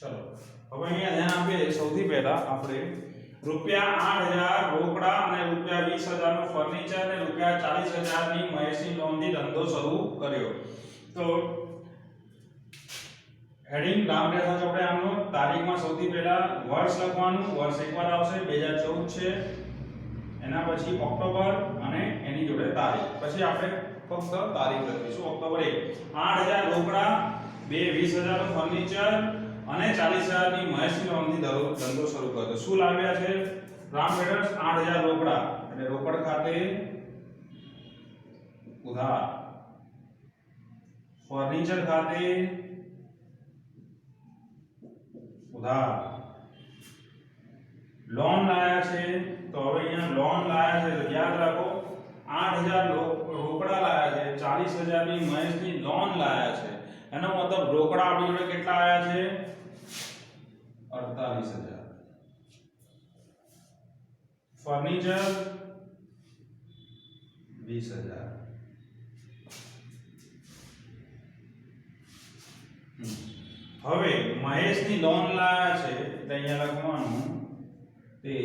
चलो હવે અહીંયા ધ્યાન આપીએ સૌથી પહેલા આપણે રૂપિયા 8000 રોકડા અને રૂપિયા 20000 નું ફર્નિચર અને રૂપિયા 40000 ની મહેશની લોનથી ધંધો શરૂ કર્યો. તો હેડિંગ નામ લેતા આપણે આમનો તારીખમાં સૌથી પહેલા વર્ષ લખવાનું. વર્ષ એકવાર આવશે 2014 છે, એના પછી ઓક્ટોબર અને એની જોડે તારીખ. પછી આપણે ફક્ત તારીખ લખીશું ઓક્ટોબર 1. 8000 રોકડા, 20000 નું ફર્નિચર અને 40000 ની મહેશની લોનથી ધંધો શરૂ કર્યો. શું લાવ્યા છે? રામ ટ્રેડર્સ 8000 રોકડા એટલે રોકડ ખાતે ઉધાર, ફર્નિચર ખાતે ઉધાર, લોન લાયા છે. તો હવે અહીંયા લોન લાયા છે તો યાદ રાખો 8000 રોકડા લાયા છે, 40000 ની મહેશની લોન લાયા છે. એનો મતલબ રોકડા આપણી જોડે કેટલા આયા છે? 48000. ફર્નિચર 20000. હવે મહેશની લોન લાયા છે એટલે અહીંયા લખવાનું તે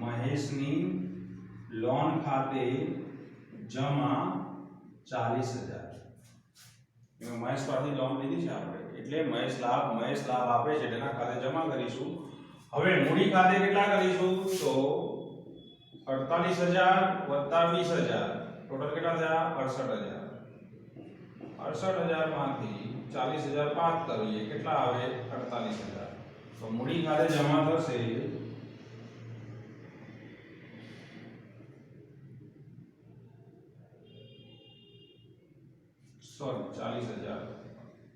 મહેશની લોન ખાતે જમા 40000. મહેશ પાસેથી લોન લીધી છે આપણે એટલે મહેશ લાભ આપે છે તેના ખાતે જમા કરીશું. હવે મૂડી ખાતે કેટલા કરીશું? તો 48000 વત્તા 20000 ટોટલ કેટલા થયા? 68000. 68000 માંથી 40000 બાદ કરીએ કેટલા આવે? 48000. તો મૂડી ખાતે જમા થશે સોરી 40000.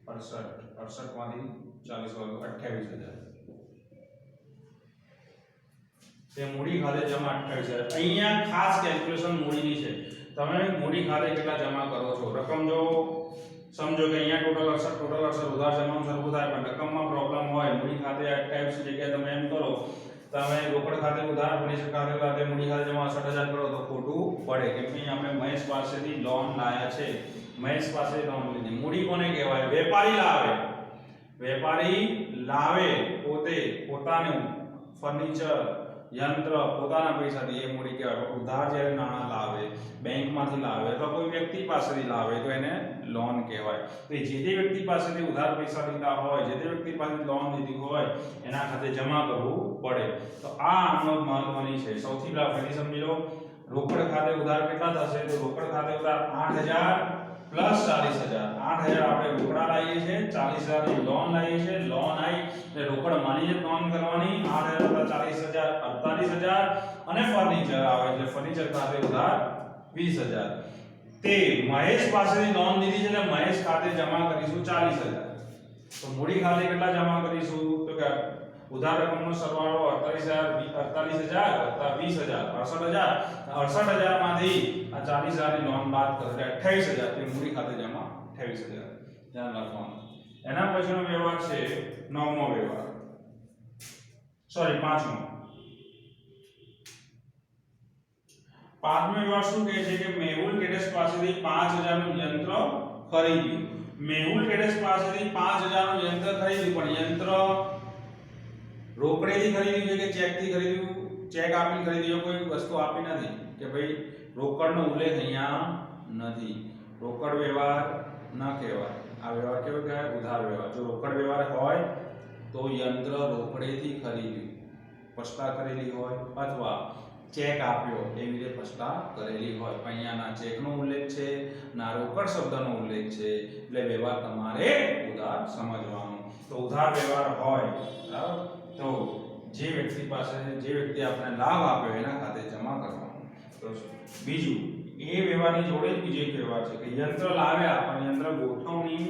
68 માંથી 40 28000. તે મૂડી ખાતે જમા 28000. અહીંયા ખાસ કેલ્ક્યુલેશન મૂડીની છે. તમે મૂડી ખાતે કેટલા જમા કરો છો રકમ જો સમજો કે અહીંયા ટોટલ અક્ષર ઉધાર જમા સરખું થાય પણ રકમમાં પ્રોબ્લેમ હોય. મૂડી ખાતે 28 ની જગ્યાએ તમે એમ કરો, તમે રોકડ ખાતે ઉધાર, ફર્નિચર ખાતે મૂડી ખાતે જમા 68000 કરો તો ખોટું પડે. કેમ કે આપણે મહેશ પાસેથી લોન લાયા છે, મહેશ પાસે લોન લીધી. મૂડી કોને કહેવાય? વેપારી લાવે. વેપારી લાવે પોતે પોતાનું ફર્નિચર, યંત્ર પોતાના પૈસાથી એ મૂડી કહેવાય. ઉધાર જ્યારે નાણાં લાવે, બેંકમાંથી લાવે અથવા કોઈ વ્યક્તિ પાસેથી લાવે તો એને લોન કહેવાય. તો જે તે વ્યક્તિ પાસેથી ઉધાર પૈસા લીધા હોય, જે તે વ્યક્તિ પાસેથી લોન લીધી હોય એના ખાતે જમા કરવું પડે. તો આ આમનો મહત્વની છે. સૌથી પહેલા ફરી સમજી લો, રોકડ ખાતે ઉધાર કેટલા થશે? તો રોકડ ખાતે ઉધાર 8000 પ્લસ 40000. 8000 આપણે રોકડા લાવીએ છીએ, 40000 ની લોન લાવીએ છીએ. લોન આવી એટલે રોકડ માનીને લોન કરવાની. 8000 પ્લસ 40000 48000 અને ફર્નિચર આવે એટલે ફર્નિચર ખાતે ઉધાર 20000. તે મહેશ પાસેથી લોન લીધી છે એટલે મહેશ ખાતે જમા કરીશું 40000. તો મૂડી ખાતે કેટલા જમા કરીશું? તો કે ઉધાર રકમનો સરવાળો 48000 વત્તા 20000 68000 માંથી આ 40000 ની લોન બાદ કરો એટલે 28000. તે મૂડી ખાતે જમા 28000. ધ્યાન રાખવાનું. એના પછીનો વ્યવહાર છે નવમો વ્યવહાર, સોરી પાંચમો. પાંચમો વ્યવહાર શું કહે છે કે મેહુલ ટ્રેડર્સ પાસેથી 5000 નું યંત્ર ખરીદ્યું. મેહુલ ટ્રેડર્સ પાસેથી 5000 નું યંત્ર ખરીદ્યું પણ યંત્ર રોકડેથી ખરીદ્યું છે કે ચેકથી ખરીદ્યું? ચેક આપીને ખરીદ્યું, કોઈ વસ્તુ આપી નથી કે ભાઈ રોકડનો ઉલ્લેખ અહીંયા નથી. રોકડ વ્યવહાર ન કહેવાય. આ વ્યવહાર કેવો કહેવાય? ઉધાર વ્યવહાર. જો રોકડ વ્યવહાર હોય તો યંત્ર રોકડેથી ખરીદ્યું, પસ્તા કરેલી હોય અથવા ચેક આપ્યો એવી રીતે પસ્તા કરેલી હોય. અહીંયા ના ચેકનો ઉલ્લેખ છે, ના રોકડ શબ્દનો ઉલ્લેખ છે એટલે વ્યવહાર તમારે ઉધાર સમજવાનો. તો ઉધાર વ્યવહાર હોય બરાબર તો જે વ્યક્તિ આપણે લાભ આપ્યો એના ખાતે જમા કરવાનું. તો બીજું એ વ્યવહારની જોડે જ બીજો એક વ્યવહાર છે કે યંત્ર લાવ્યા પણ યંત્ર ગોઠવણી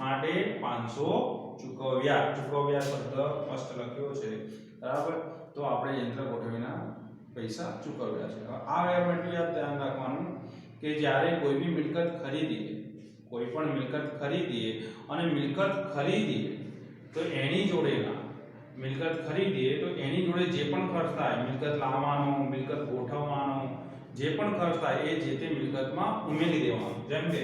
માટે 500 ચૂકવ્યા. ચૂકવ્યા શબ્દ સ્પષ્ટ લખ્યો છે બરાબર. તો આપણે યંત્ર ગોઠવણીના પૈસા ચૂકવ્યા છે. આ વ્યવહાર એટલું યાદ ધ્યાન રાખવાનું કે જ્યારે કોઈ પણ મિલકત ખરીદીએ અને મિલકત ખરીદીએ તો એની જોડે જે પણ ખર્ચ થાય, મિલકત લાવવાનો, મિલકત ગોઠવવાનો, જે પણ ખર્ચ થાય એ જે તે મિલકતમાં ઉમેરી દેવાનો. જેમ કે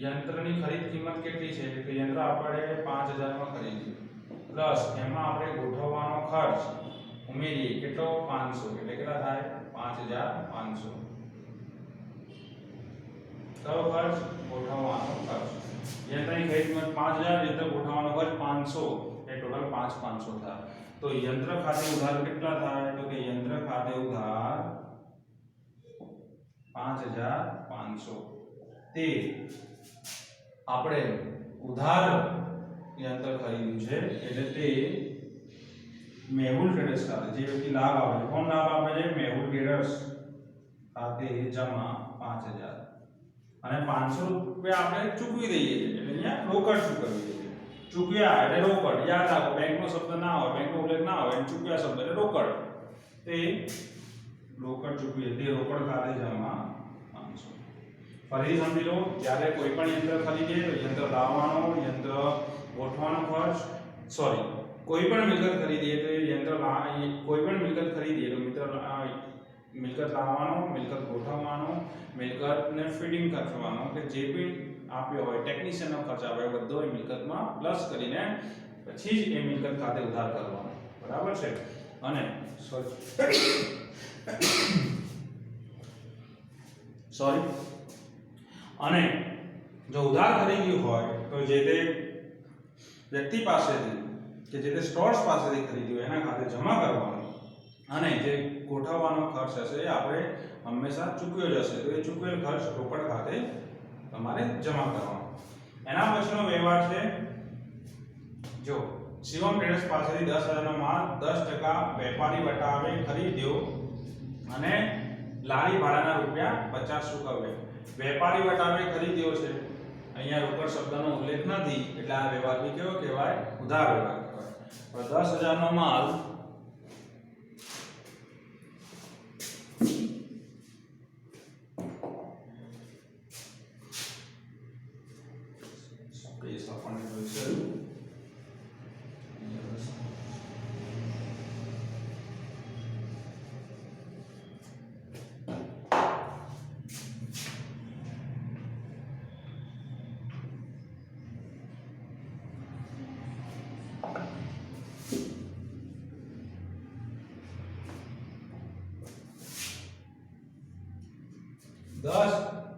યંત્રની ખરીદ કિંમત કેટલી છે કે યંત્ર આપણે 5000 માં ખરીદ્યું પ્લસ એમાં આપણે ગોઠવવાનો ખર્ચ ઉમેરીએ કેટલો 500 એટલે કેટલા થાય 5500 કયો ખર્ચ ગોઠવવાનો ખર્ચ યંત્રની ખરીદ કિંમત 5000 યંત્ર ગોઠવવાનો ખર્ચ 500 એ ટોટલ 5500 થાય તો યંત્ર ખાતે ઉધાર કેટલા થાય તો કે યંત્ર ખાતે ઉધાર 5500 તે આપણે ઉધાર યંત્ર ખરીદ્યું છે એટલે તે મેહુલ ટ્રેડર્સ ખાતે જે વ્યક્તિ લાભ આપે કોણ લાભ આપે છે મેહુલ ટ્રેડર્સ ખાતે જમા 5000 અને 500 રૂપિયા આપણે ચૂકવી દઈએ છીએ એટલે અહીંયા રોકડ ચૂકવી દઈએ ચૂક્યા એટલે રોકડ યાદ રાખો બેંકનો શબ્દ ના હોય બેંકનો ઉલ્લેખ ના હોય ચૂક્યા શબ્દ એટલે રોકડ તે રોકડ ચૂકવીએ તે રોકડ ખાતે જમા 500 ફરી સમજી લો જ્યારે કોઈ પણ યંત્ર ખરીદીએ તો યંત્ર લાવવાનો યંત્ર ગોઠવવાનો ખર્ચ સોરી કોઈ પણ મિલકત ખરીદીએ તો યંત્ર કોઈ પણ મિલકત ખરીદીએ તો મિલકત લાવવાનો મિલકત ગોઠવવાનો મિલકતને ફિટિંગ કરવાનો કે જે પણ આપ્યો હોય ટેકનિશિયનનો ખર્ચ આવે બધો એ મિલકતમાં પ્લસ કરીને પછી જ એ મિલકત ખાતે ઉધાર કરવાનો બરાબર છે અને સોરી અને જો ઉધાર ખરીદ્યું હોય તો જે તે વ્યક્તિ પાસેથી કે જે તે સ્ટોર્સ પાસેથી ખરીદ્યું હોય એના ખાતે જમા કરવાનું અને જે ગોઠવવાનો ખર્ચ હશે એ આપણે હંમેશા ચૂકવ્યો જશે તો એ ચૂકવેલ ખર્ચ રોકડ ખાતે તમારે જમા કરવાનો એના પછીનો વ્યવહાર છે જો શિવમ ટ્રેડર્સ પાસેથી 10000 નો માલ 10% વેપારી વટાવે ખરીદ્યો અને લારી ભાડાના રૂપિયા 50 ચૂકવ્યા વેપારી વટાવે ખરીદ્યો છે અહીંયા રોકડ શબ્દનો ઉલ્લેખ નથી એટલે આ વ્યવહાર બી કેવો કહેવાય ઉધાર વ્યવહાર કહેવાય તો 10000 નો માલ સ્પેસ આપણને જોઈશે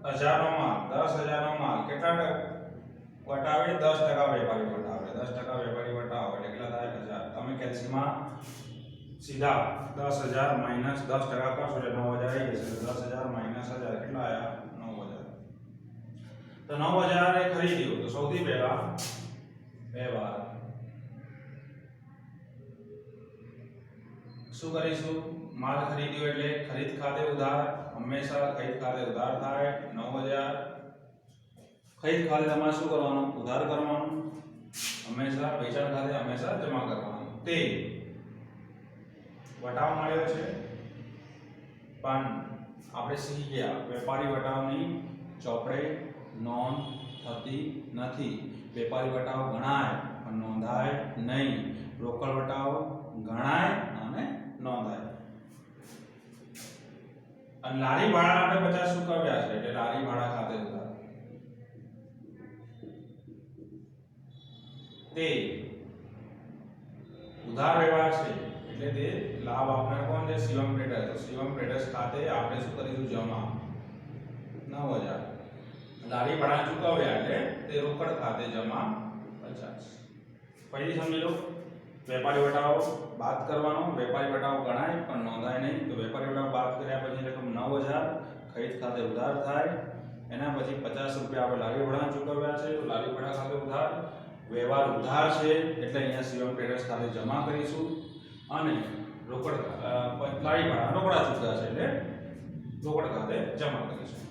10000 નો માલ કેટલા વટાવે 10% વેપારી વટાવે 10% વેપારી વટાવે એટલે કેટલા થાય 1000 તમે કેલ્સીમાં સીધા 10000 માઈનસ 10% કરશો એટલે 9000 આવી જશે 10000 માઈનસ 1000 કેટલા આયા 9000 તો 9000 એ ખરીદ્યું તો સૌથી પહેલા વ્યવહાર શું કરીશું માલ ખરીદ્યો એટલે ખરીદ ખાતે ઉધાર હંમેશા ખરીદ ખાતે ઉધાર થાય 9000 ખરીદ ખાતે તમારે શું કરવાનું ઉધાર કરવાનું હંમેશા વેચાણ ખાતે હંમેશા જમા કરવાનું તે વટાવ મળ્યો છે પણ આપણે શીખી ગયા વેપારી વટાવની ચોપડે નોંધ થતી નથી વેપારી વટાવ ગણાય પણ નોંધાય નહીં રોકડ વટાવ ગણાય અને નોંધાય અને લારી ભાડા આપણે 50 ચૂકવ્યા છે એટલે લારી ભાડા ખાતે ઉધાર તે ઉધાર વ્યવહાર છે એટલે તે લાભ આપનાર કોણ છે શિવમ ટ્રેડર્સ તો શિવમ ટ્રેડર્સ ખાતે આપણે શું કરીશું જમા 9000 લારી ભાડા ચૂકવ્યા એટલે તે રોકડ ખાતે જમા 50 ફરી સમજી લો વેપારી વટાવ બાદ કરવાનો વેપારી વટાવ ગણાય પણ નોંધાય નહીં તો વેપારી વટાવ બાદ કર્યા પછી રકમ 9000 ખરીદ ખાતે ઉધાર થાય એના પછી 50 રૂપિયા આપણે લારી ભાડા ચૂકવ્યા છે તો લારી ભાડા ખાતે ઉધાર વ્યવહાર ઉધાર છે એટલે અહીંયા શિવમ ટ્રેડર્સ ખાતે જમા કરીશું અને રોકડ લારી ભાડા રોકડા ચૂકવ્યા છે એટલે રોકડ ખાતે જમા કરીશું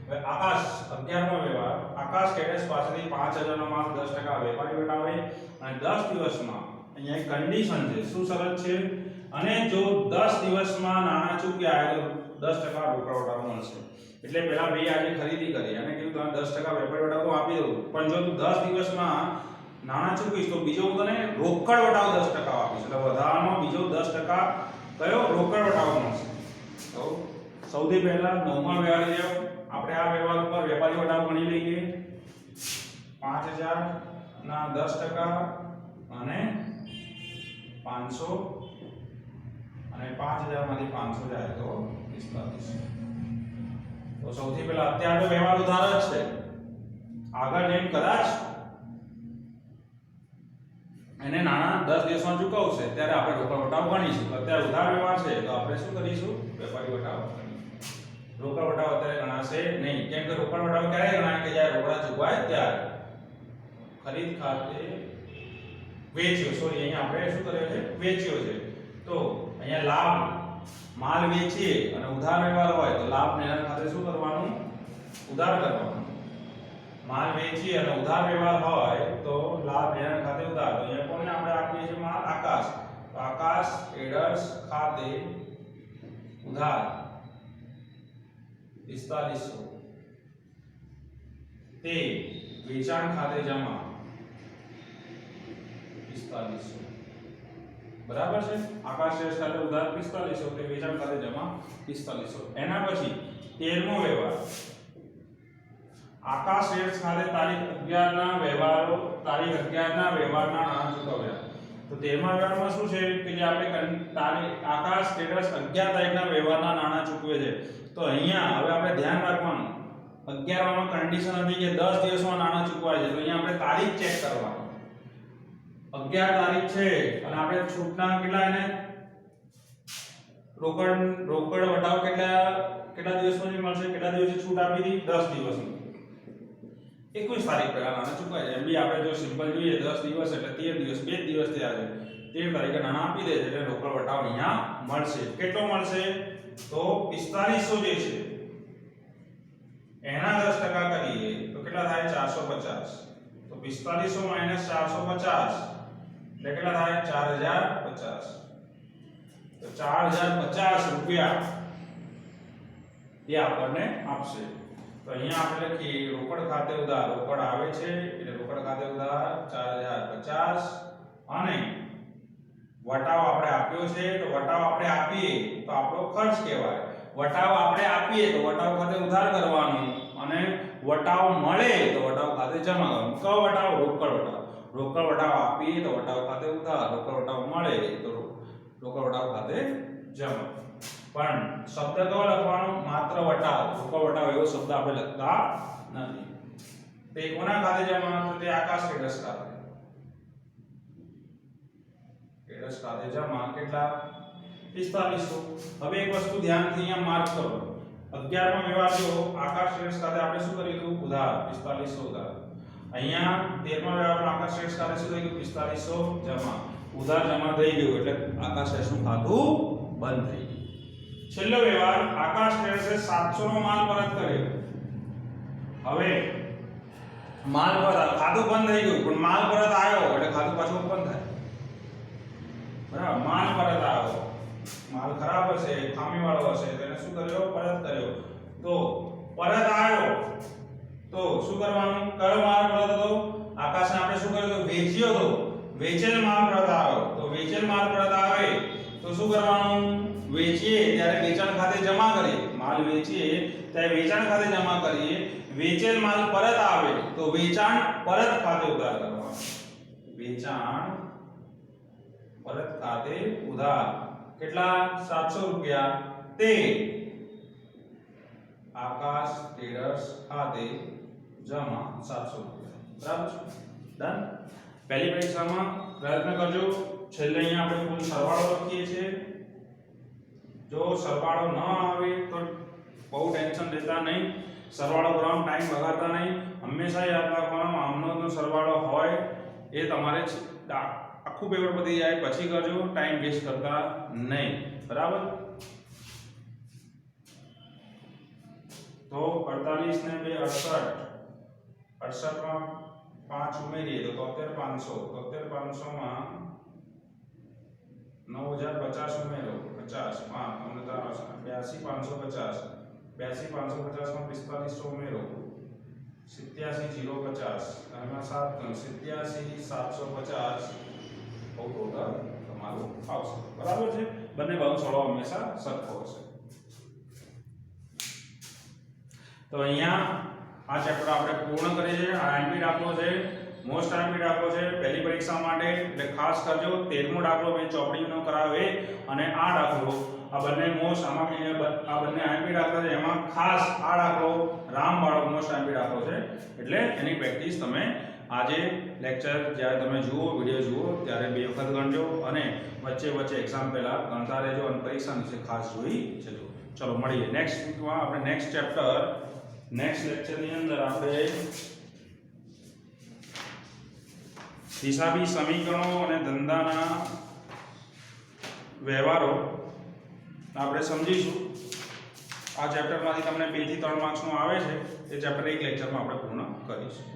હવે આકાશ 11મો વ્યવહાર આકાશ ટ્રેડર્સ પાસેથી 5000 નો માલ 10% વેપારી વટાવે અને 10 દિવસમાં અહીંયા એક કન્ડિશન છે શું શરત છે અને જો 10 દિવસમાં નાણાં ચૂક્યા તો 10% રોકડ વટાવ મળશે એટલે પહેલા ભાઈ આજે ખરીદી કરી અને કીધું તમે 10% વેપારી વટાવ તો આપી દઉં પણ જો તું 10 દિવસમાં નાણાં ચૂકવીશ તો બીજો હું તને રોકડ વટાવ 10% આપીશ એટલે વધારાનો બીજો 10% કયો રોકડ વટાવ મળશે તો સૌથી પહેલા 9મા વ્યવહાર આપણે આ વ્યવહાર ઉપર વેપારી વટાવ ગણી લઈએ 5000 ના 10% અને 500 અને 5000 માંથી 500 જાય તો 4500। તો સૌથી પહેલા અત્યારે તો વ્યવહાર ઉધાર જ છે, આગળ જઈને કદાચ એને નાના 10 દિવસમાં ચૂકવશે ત્યારે આપણે રોકડ વટાવ ગણીશું। અત્યારે ઉધાર વ્યવહાર છે તો આપણે શું કરીશું? વેપારી વટાવ ગણીશું। રોકડ વટાવ અત્યારે ગણાશે નહીં, કેમ કે રોકડ વટાવ ક્યારે ગણાય? કે જ્યારે રોકડા ચૂકવાય ત્યારે। ખરીદ ખાતે વેચ્યો, સોરી અહીંયા આપણે શું કર્યો છે? વેચ્યો છે। તો અહીંયા લાભ, માલ વેચીએ અને ઉધાર વ્યવહાર હોય તો લાભ ને એના ખાતે શું કરવાનું? ઉધાર કરવાનું। માલ વેચીએ અને ઉધાર વ્યવહાર હોય તો લાભ એના ખાતે ઉધાર। તો અહીંયા કોને આપણે આપીએ છીએ? માલ આકાશ। તો આકાશ ટ્રેડર્સ ખાતે ઉધાર 4500 તે વેચાણ ખાતે જમા 4500। બરાબર છે? આકાશ ટ્રેડર્સ ખાતે ઉધાર 4500 તે વેચાણ ખાતે જમા 4500। એના પછી 13મો વ્યવહાર, આકાશ ટ્રેડર્સ ખાતે તારીખ 11 ના વ્યવહારો, તારીખ 11 ના વ્યવહારના નાણાં ચૂકવ્યા। તો 13મા વ્યવહારમાં શું છે કે જે આપણે તારીખ આકાશ ટ્રેડર્સ 11 તારીખના વ્યવહારના નાણાં ચૂકવે છે। તો અહીંયા હવે આપણે ધ્યાન રાખવાનું, 11માં કન્ડિશન હતી કે 10 દિવસમાં નાણાં ચૂકવાય છે, તો અહીંયા આપણે તારીખ ચેક કરવાની। 11 તારીખ છે અને આપણે છૂટના કેટલા એને રોકડ વટાવ કેટલા દિવસની મળશે? કેટલા દિવસે છૂટ આપી હતી? 10 દિવસની। 21 તારીખ પહેલા નાણાં ચૂકવાય છે। એમ બી આપણે જો સિમ્પલ જોઈએ 10 દિવસ એટલે 13 દિવસ, 2 દિવસ થયા છે, 13 તારીખે નાણાં આપી દે છે એટલે રોકડ વટાવ અહીંયા મળશે। કેટલો મળશે? તો 4500 જે છે એના 10% કરીએ તો કેટલા થાય? 450। તો 4500 માઈનસ 450 એટલે કેટલા થાય? 4050। તો 4050 રૂપિયા એ આપણને આપશે। તો અહીંયા આપણે લખીએ રોકડ ખાતે ઉધાર, રોકડ આવે છે એટલે રોકડ ખાતે ઉધાર 4050 અને વટાવ આપણે આપ્યો છે તો વટાવ આપણે આપીએ તો આપણો ખર્ચ કહેવાય। વટાવ આપણે આપીએ તો વટાવ ખાતે ઉધાર કરવાનું અને વટાવ મળે તો વટાવ ખાતે જમા કરવાનું। કયો વટાવ? રોકડ વટાવ। રોકડ વટાવ આપીએ તો વટાવ ખાતે ઉધાર, રોકડ વટાવ મળે તો રોકડ વટાવ ખાતે જમા। પણ શબ્દ કયો લખવાનો? માત્ર વટાવ। રોકડ વટાવ એવો શબ્દ આપણે લખતા નથી। તે કોના ખાતે જમા? તો તે આકાશ ટ્રેડર્સ ખાતે। ટ્રેડર્સ ખાતે જમા કેટલા? 4500। હવે એક વસ્તુ ધ્યાનથી અહીંયા માર્ક કરો, 11મો વ્યવહાર જો આકાશ ટ્રેડર્સ ખાતે આપણે શું કર્યું? ઉધાર 4500 ઉધાર। અહીંયા 13મા વ્યવહારમાં આકાશ ટ્રેડર્સ ખાતે શું થઈ ગયું? 4500 જમા। ઉધાર જમા થઈ ગયું એટલે આકાશ ટ્રેડર્સનું ખાતું બંધ થઈ ગયું। છેલ્લો વ્યવહાર, આકાશ ટ્રેડર્સે 700 નો માલ પરત કર્યો। હવે માલ પરત, ખાતું બંધ થઈ ગયું પણ માલ પરત આવ્યો એટલે ખાતું પાછું ઓપન થાય। બરાબર? માલ પરત આવ્યો, માલ ખરાબ હશે, ખામીવાળો હશે તો એને શું કર્યો? પરત કર્યો। તો પરત આવ્યો તો શું કરવાનું? કયો માલ પરત હતો? આકાશને આપણે શું કર્યું? તો વેચ્યો હતો, વેચેલ માલ પરત આવ્યો। તો વેચેલ માલ પરત આવે તો શું કરવાનું? વેચીએ ત્યારે વેચાણ ખાતે જમા કરીએ। માલ વેચીએ ત્યારે વેચાણ ખાતે જમા કરીએ। વેચેલ માલ પરત આવે તો વેચાણ પરત ખાતે ઉધાર કરવાનું। વેચાણ પરત ખાતે ઉધાર કેટલા? 700 રૂપિયા તે આકાશ ટ્રેડર્સ ખાતે જમા 700 રૂપિયા। બરાબર છે? ડન। પહેલી પરીક્ષામાં પ્રયત્ન કરજો। છેલ્લે અહીંયા આપણે કુલ સરવાળો લખીએ છીએ। જો સરવાળો ન આવે તો બહુ ટેન્શન લેતા નહીં, સરવાળો કરવાનો ટાઈમ બગાડતા નહીં। હંમેશા યાદ રાખવાનું આમનોનો સરવાળો હોય એ તમારે આખું પેપર પતી જાય પછી કરજો, ટાઈમ વેસ્ટ કરતા નહીં। બરાબર? તો 48 ને 2 68, 68 માં 5 ઉમેરીએ તો 73500, 73500 માં 9050 ઉમેરો 50 5 82550, 82550 માં 4500 ઉમેરો 87050 એમાં 7 87750 ટોટલ તમારું આવશે। બરાબર છે? બંને બાજુ સરવાળો હંમેશા સરખો હશે। તો અહીંયા આ ચેપ્ટર આપણે પૂર્ણ કરીએ છીએ. આ એમપી દાખલો છે, મોસ્ટ એમપી દાખલો છે પહેલી પરીક્ષા માટે, એટલે ખાસ કરજો. 13મો દાખલો મેં ચોપડીનો કરાવ્યો એ અને આ દાખલો, આ બંને મોસ્ટ, આમાં આ બંને એમપી દાખલા છે, એમાં ખાસ આ દાખલો રામવાળો મોસ્ટ એમપી દાખલો છે, એટલે એની પ્રેક્ટિસ તમે આજે લેક્ચર જ્યારે તમે જુઓ, વિડિયો જુઓ ત્યારે 2 વખત ગણજો અને વચ્ચે વચ્ચે એક્ઝામ પહેલા ગણતા રહેજો અને પરીક્ષા વિશે ખાસ જોઈ જજો. ચલો મળીએ નેક્સ્ટ વીકમાં. આપણે નેક્સ્ટ ચેપ્ટર, નેક્સ્ટ લેક્ચરની અંદર આપણે હિસાબી સમીકરણો અને ધંધાના વ્યવહારો આપણે સમજીશું. આ ચેપ્ટરમાંથી તમને 2 થી 3 માર્ક્સનું આવે છે, એ ચેપ્ટર એક લેક્ચરમાં આપણે પૂર્ણ કરીશું.